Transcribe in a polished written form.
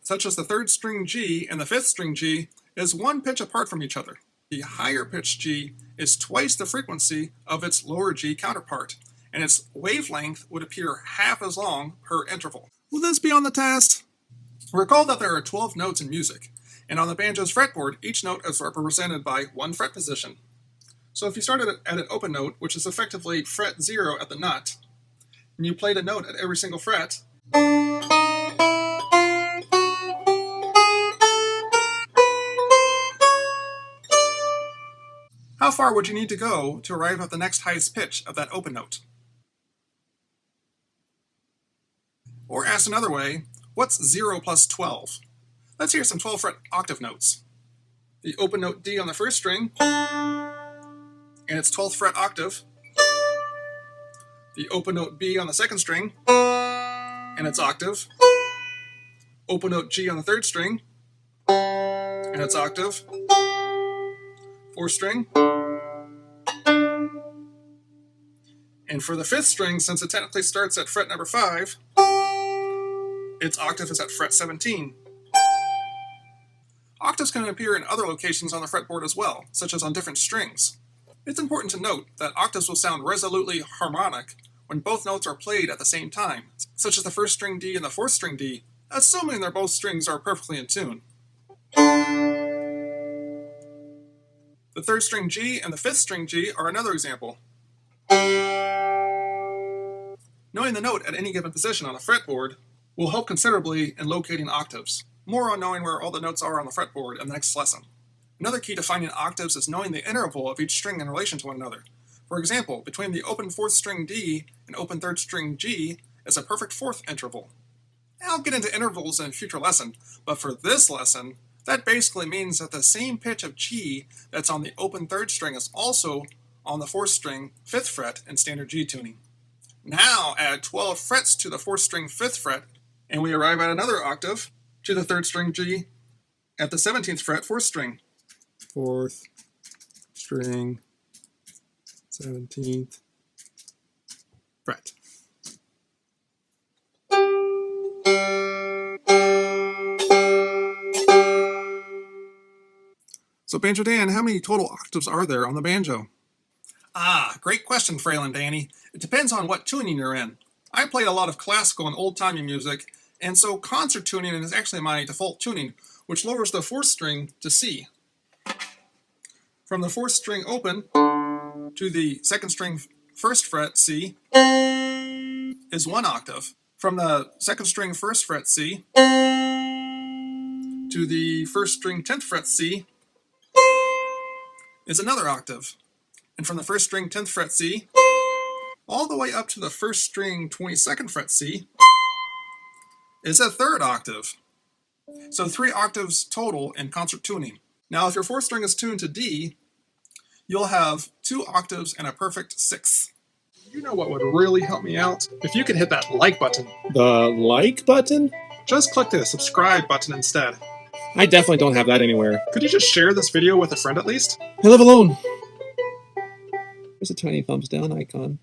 such as the third string G and the fifth string G, is one pitch apart from each other. The higher pitch G is twice the frequency of its lower G counterpart, and its wavelength would appear half as long per interval. Will this be on the test? Recall that there are 12 notes in music, and on the banjo's fretboard, each note is represented by one fret position. So if you started at an open note, which is effectively fret 0 at the nut, and you played a note at every single fret, how far would you need to go to arrive at the next highest pitch of that open note? Or asked another way, what's 0 plus 12? Let's hear some 12-fret octave notes. The open note D on the first string, and its 12th fret octave. The open note B on the second string, and its octave. Open note G on the third string, and its octave. Fourth string. And for the fifth string, since it technically starts at fret number 5, its octave is at fret 17. Octaves can appear in other locations on the fretboard as well, such as on different strings. It's important to note that octaves will sound resolutely harmonic when both notes are played at the same time, such as the first string D and the fourth string D, assuming that both strings are perfectly in tune. The third string G and the fifth string G are another example. Knowing the note at any given position on a fretboard will help considerably in locating octaves. More on knowing where all the notes are on the fretboard in the next lesson. Another key to finding octaves is knowing the interval of each string in relation to one another. For example, between the open fourth string D and open third string G is a perfect fourth interval. I'll get into intervals in a future lesson, but for this lesson, that basically means that the same pitch of G that's on the open third string is also on the fourth string fifth fret in standard G tuning. Now add 12 frets to the fourth string fifth fret, and we arrive at another octave to the third string G at the 17th fret fourth string. Fourth string, 17th fret. So Banjo Dan, how many total octaves are there on the banjo? Great question, Frail and Danny. It depends on what tuning you're in. I play a lot of classical and old-timey music, and so concert tuning is actually my default tuning, which lowers the fourth string to C. From the fourth string open to the second string first fret C is one octave. From the second string first fret C to the first string 10th fret C is another octave. And from the first string 10th fret C all the way up to the first string 22nd fret C is a third octave. So 3 octaves total in concert tuning. Now if your fourth string is tuned to D, you'll have 2 octaves and a perfect sixth. You know what would really help me out? If you could hit that like button. The like button? Just click the subscribe button instead. I definitely don't have that anywhere. Could you just share this video with a friend at least? I live alone. There's a tiny thumbs down icon.